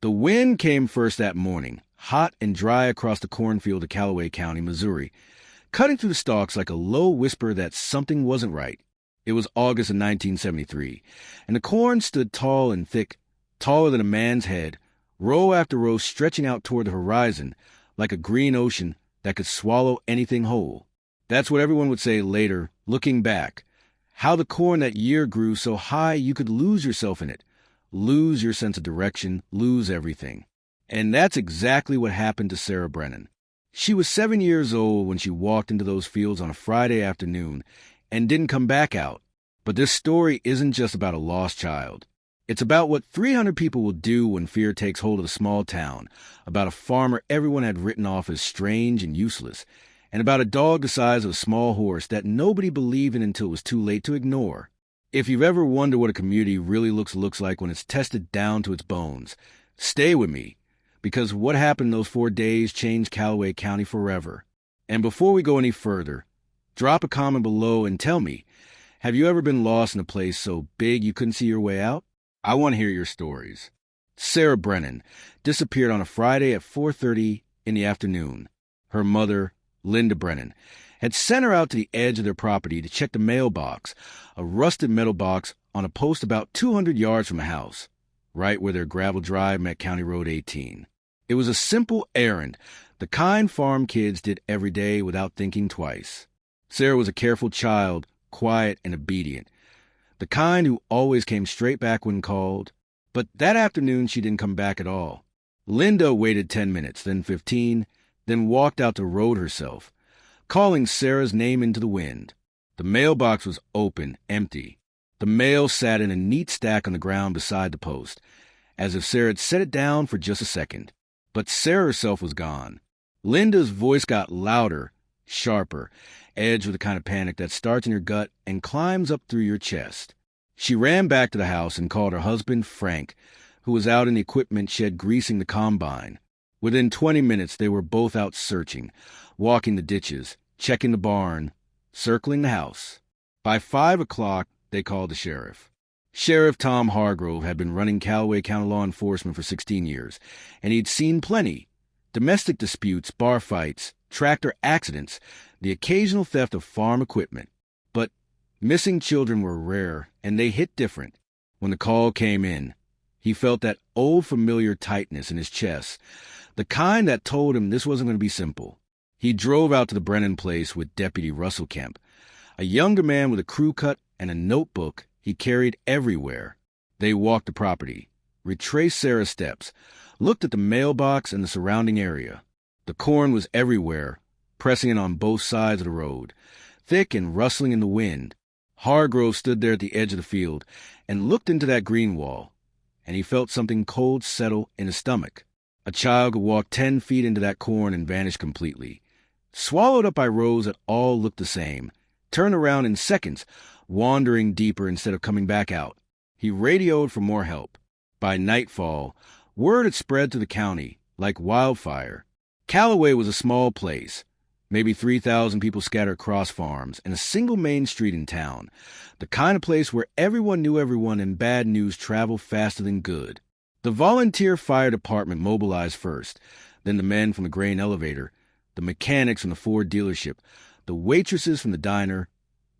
The wind came first that morning, hot and dry across the cornfield of Callaway County, Missouri, cutting through the stalks like a low whisper that something wasn't right. It was August of 1973, and the corn stood tall and thick, taller than a man's head, row after row stretching out toward the horizon like a green ocean that could swallow anything whole. That's what everyone would say later, looking back. How the corn that year grew so high you could lose yourself in it, lose your sense of direction, lose everything. And that's exactly what happened to Sarah Brennan. She was 7 years old when she walked into those fields on a Friday afternoon and didn't come back out. But this story isn't just about a lost child. It's about what 300 people will do when fear takes hold of a small town, about a farmer everyone had written off as strange and useless, and about a dog the size of a small horse that nobody believed in until it was too late to ignore. If you've ever wondered what a community really looks like when it's tested down to its bones, stay with me, because what happened in those 4 days changed Callaway County forever. And before we go any further, drop a comment below and tell me, have you ever been lost in a place so big you couldn't see your way out? I want to hear your stories. Sarah Brennan disappeared on a Friday at 4:30 in the afternoon. Her mother, Linda Brennan, had sent her out to the edge of their property to check the mailbox, a rusted metal box on a post about 200 yards from the house, right where their gravel drive met County Road 18. It was a simple errand, the kind farm kids did every day without thinking twice. Sarah was a careful child, quiet and obedient, the kind who always came straight back when called. But that afternoon she didn't come back at all. Linda waited 10 minutes, then 15, then walked out the road herself, calling Sarah's name into the wind. The mailbox was open, empty. The mail sat in a neat stack on the ground beside the post, as if Sarah had set it down for just a second. But Sarah herself was gone. Linda's voice got louder, sharper, edged with the kind of panic that starts in your gut and climbs up through your chest. She ran back to the house and called her husband, Frank, who was out in the equipment shed greasing the combine. Within 20 minutes, they were both out searching, walking the ditches, checking the barn, circling the house. By 5 o'clock, they called the sheriff. Sheriff Tom Hargrove had been running Callaway County law enforcement for 16 years, and he'd seen plenty. Domestic disputes, bar fights, tractor accidents, the occasional theft of farm equipment. But missing children were rare, and they hit different. When the call came in, he felt that old familiar tightness in his chest, the kind that told him this wasn't going to be simple. He drove out to the Brennan place with Deputy Russell Kemp, a younger man with a crew cut and a notebook he carried everywhere. They walked the property, retraced Sarah's steps, looked at the mailbox and the surrounding area. The corn was everywhere, pressing in on both sides of the road, thick and rustling in the wind. Hargrove stood there at the edge of the field and looked into that green wall, and he felt something cold settle in his stomach. A child could walk 10 feet into that corn and vanish completely, swallowed up by rows that all looked the same, turned around in seconds, wandering deeper instead of coming back out. He radioed for more help. By nightfall, word had spread through the county like wildfire. Callaway was a small place, maybe 3,000 people scattered across farms and a single main street in town, the kind of place where everyone knew everyone and bad news traveled faster than good. The volunteer fire department mobilized first, then the men from the grain elevator, the mechanics from the Ford dealership, the waitresses from the diner,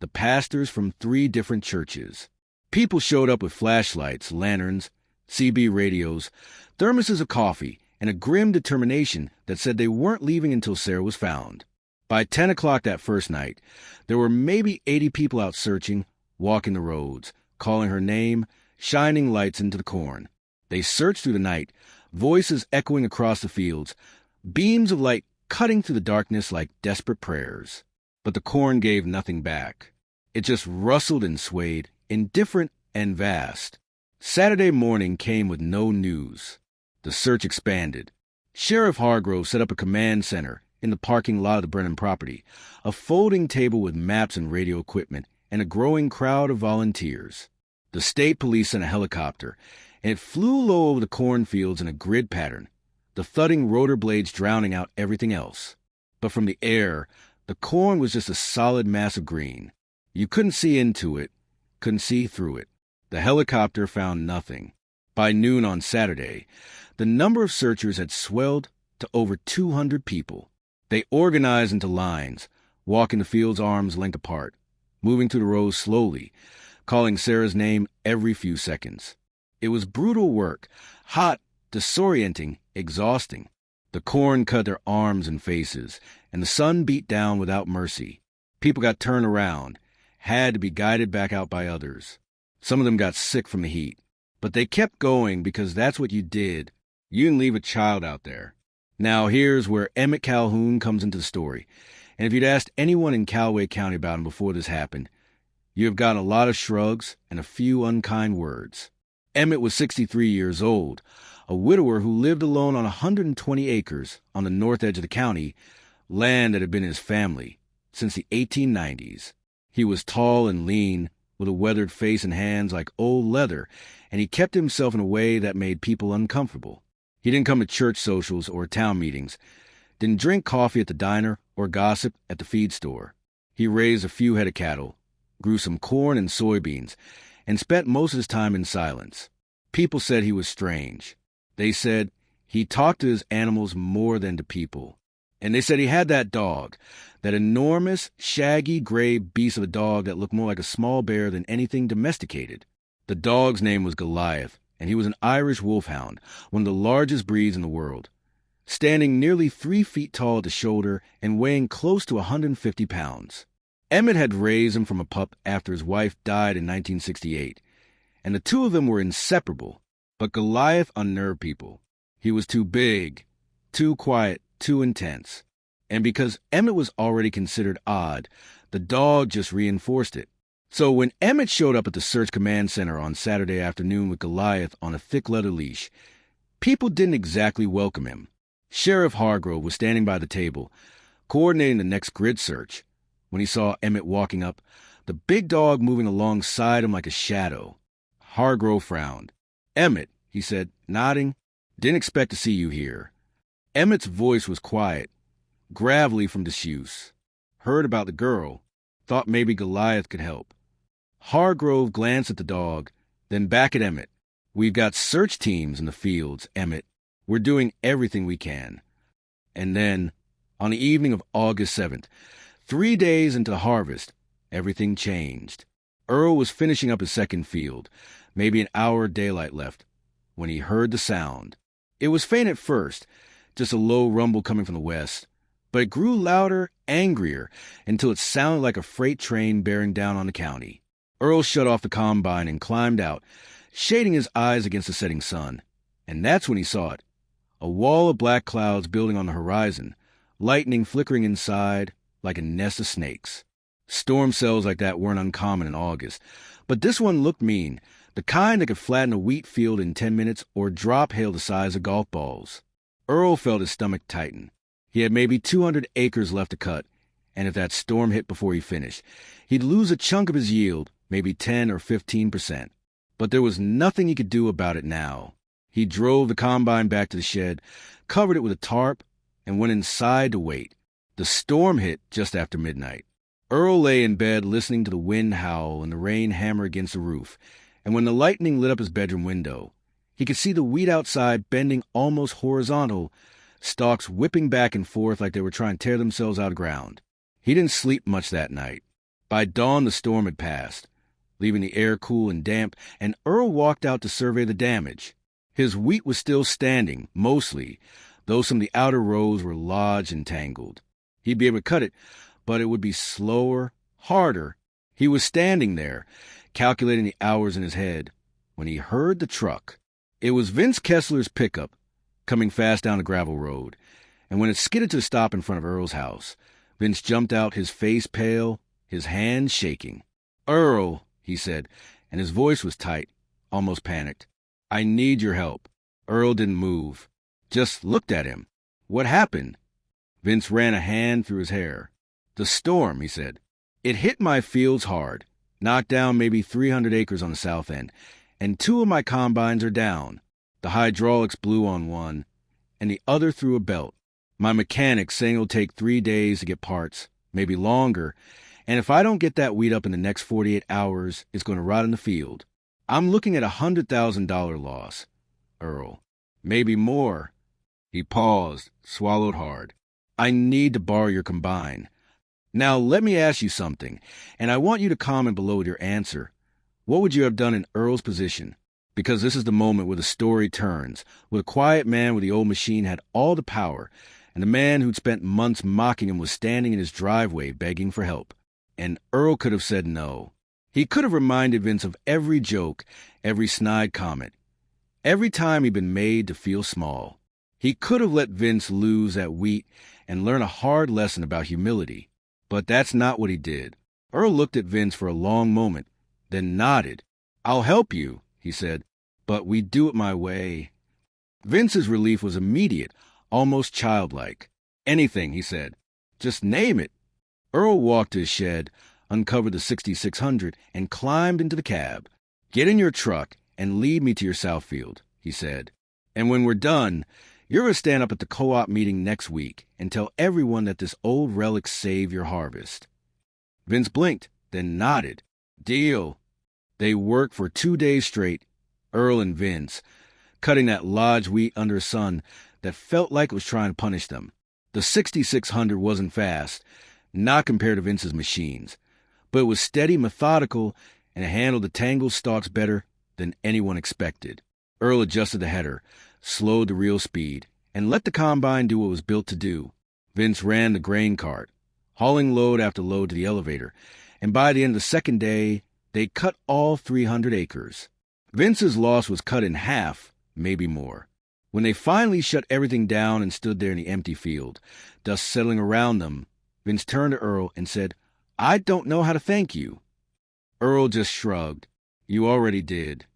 the pastors from 3 different churches. People showed up with flashlights, lanterns, CB radios, thermoses of coffee, and a grim determination that said they weren't leaving until Sarah was found. By 10 o'clock that first night, there were maybe 80 people out searching, walking the roads, calling her name, shining lights into the corn. They searched through the night, voices echoing across the fields, beams of light cutting through the darkness like desperate prayers. But the corn gave nothing back. It just rustled and swayed, indifferent and vast. Saturday morning came with no news. The search expanded. Sheriff Hargrove set up a command center in the parking lot of the Brennan property, a folding table with maps and radio equipment, and a growing crowd of volunteers. The state police sent a helicopter, and it flew low over the cornfields in a grid pattern, the thudding rotor blades drowning out everything else. But from the air, the corn was just a solid mass of green. You couldn't see into it, couldn't see through it. The helicopter found nothing. By noon on Saturday, The number of searchers had swelled to over 200 people. They organized into lines, walking the fields arms length apart, moving through the rows slowly, calling Sarah's name every few seconds. It was brutal work, hot, disorienting, exhausting. The corn cut their arms and faces, and the sun beat down without mercy. People got turned around, had to be guided back out by others. Some of them got sick from the heat. But they kept going because that's what you did. You didn't leave a child out there. Now here's where Emmett Calhoun comes into the story. And if you'd asked anyone in Callaway County about him before this happened, you have gotten a lot of shrugs and a few unkind words. Emmett was 63 years old, a widower who lived alone on 120 acres on the north edge of the county, land that had been his family since the 1890s. He was tall and lean, with a weathered face and hands like old leather, and he kept himself in a way that made people uncomfortable. He didn't come to church socials or town meetings, didn't drink coffee at the diner or gossip at the feed store. He raised a few head of cattle, grew some corn and soybeans, and spent most of his time in silence. People said he was strange. They said he talked to his animals more than to people. And they said he had that dog, that enormous, shaggy, gray beast of a dog that looked more like a small bear than anything domesticated. The dog's name was Goliath, and he was an Irish wolfhound, one of the largest breeds in the world, standing nearly 3 feet tall at the shoulder and weighing close to 150 pounds. Emmett had raised him from a pup after his wife died in 1968, and the two of them were inseparable. But Goliath unnerved people. He was too big, too quiet, too intense. And because Emmett was already considered odd, the dog just reinforced it. So when Emmett showed up at the search command center on Saturday afternoon with Goliath on a thick leather leash, people didn't exactly welcome him. Sheriff Hargrove was standing by the table, coordinating the next grid search, when he saw Emmett walking up, the big dog moving alongside him like a shadow. Hargrove frowned. "Emmett," he said, nodding, "didn't expect to see you here." Emmett's voice was quiet, gravelly from disuse. Heard about the girl, thought maybe Goliath could help. Hargrove glanced at the dog, then back at Emmett. "We've got search teams in the fields, Emmett. We're doing everything we can." And then, on the evening of August 7th, 3 days into the harvest, everything changed. Earl was finishing up his second field, maybe an hour of daylight left, when he heard the sound. It was faint at first, just a low rumble coming from the west, but it grew louder, angrier, until it sounded like a freight train bearing down on the county. Earl shut off the combine and climbed out, shading his eyes against the setting sun. And that's when he saw it. A wall of black clouds building on the horizon, lightning flickering inside like a nest of snakes. Storm cells like that weren't uncommon in August, but this one looked mean, the kind that could flatten a wheat field in 10 minutes or drop hail the size of golf balls. Earl felt his stomach tighten. He had maybe 200 acres left to cut, and if that storm hit before he finished, he'd lose a chunk of his yield, maybe 10 or 15%. But there was nothing he could do about it now. He drove the combine back to the shed, covered it with a tarp, and went inside to wait. The storm hit just after midnight. Earl lay in bed listening to the wind howl and the rain hammer against the roof, and when the lightning lit up his bedroom window, he could see the wheat outside bending almost horizontal, stalks whipping back and forth like they were trying to tear themselves out of ground. He didn't sleep much that night. By dawn, the storm had passed, leaving the air cool and damp, and Earl walked out to survey the damage. His wheat was still standing, mostly, though some of the outer rows were lodged and tangled. He'd be able to cut it, but it would be slower, harder. He was standing there, calculating the hours in his head, when he heard the truck. It was Vince Kessler's pickup, coming fast down the gravel road, and when it skidded to a stop in front of Earl's house, Vince jumped out, his face pale, his hands shaking. "Earl," he said, and his voice was tight, almost panicked. "I need your help." Earl didn't move, just looked at him. "What happened?" Vince ran a hand through his hair. "The storm," he said. "It hit my fields hard, knocked down maybe 300 acres on the south end, and 2 of my combines are down. The hydraulics blew on one, and the other through a belt. My mechanic's saying it'll take 3 days to get parts, maybe longer, and if I don't get that wheat up in the next 48 hours, it's going to rot in the field. I'm looking at $100,000 loss." "Earl." Maybe more. He paused, swallowed hard. I need to borrow your combine. Now let me ask you something, and I want you to comment below with your answer. What would you have done in Earl's position? Because this is the moment where the story turns, where the quiet man with the old machine had all the power, and the man who'd spent months mocking him was standing in his driveway begging for help. And Earl could have said no. He could have reminded Vince of every joke, every snide comment, every time he'd been made to feel small. He could have let Vince lose at wheat and learn a hard lesson about humility. But that's not what he did. Earl looked at Vince for a long moment, then nodded. "I'll help you," he said, "but we do it my way." Vince's relief was immediate, almost childlike. "Anything," he said. "Just name it." Earl walked to his shed, uncovered the 6600, and climbed into the cab. "Get in your truck and lead me to your Southfield," he said. "And when we're done, you're going to stand up at the co-op meeting next week and tell everyone that this old relic saved your harvest." Vince blinked, then nodded. "Deal." They worked for 2 days straight, Earl and Vince, cutting that lodge wheat under a sun that felt like it was trying to punish them. The 6600 wasn't fast, not compared to Vince's machines, but it was steady, methodical, and it handled the tangled stalks better than anyone expected. Earl adjusted the header, slowed the real speed, and let the combine do what it was built to do. Vince ran the grain cart, hauling load after load to the elevator, and by the end of the second day, they cut all 300 acres. Vince's loss was cut in half, maybe more. When they finally shut everything down and stood there in the empty field, dust settling around them, Vince turned to Earl and said, "I don't know how to thank you." Earl just shrugged. "You already did."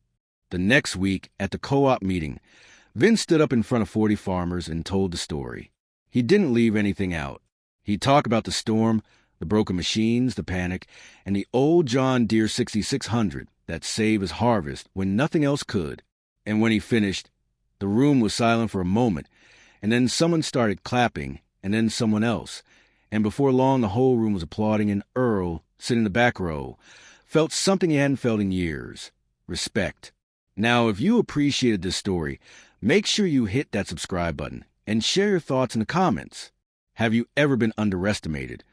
The next week, at the co-op meeting, Vince stood up in front of 40 farmers and told the story. He didn't leave anything out. He talked about the storm, the broken machines, the panic, and the old John Deere 6600 that saved his harvest when nothing else could. And when he finished, the room was silent for a moment, and then someone started clapping, and then someone else. And before long, the whole room was applauding, and Earl, sitting in the back row, felt something he hadn't felt in years: respect. Now, if you appreciated this story, make sure you hit that subscribe button and share your thoughts in the comments. Have you ever been underestimated,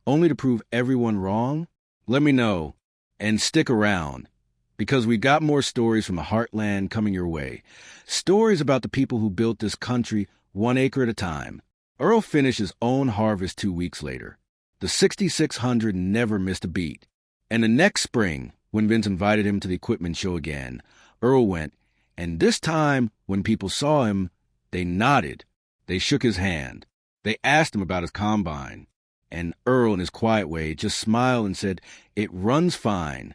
only to prove everyone wrong? Let me know, and stick around, because we've got more stories from the heartland coming your way. Stories about the people who built this country 1 acre at a time. Earl finished his own harvest 2 weeks later. The 6600 never missed a beat. And the next spring, when Vince invited him to the equipment show again, Earl went, and this time, when people saw him, they nodded. They shook his hand. They asked him about his combine. And Earl, in his quiet way, just smiled and said, "It runs fine."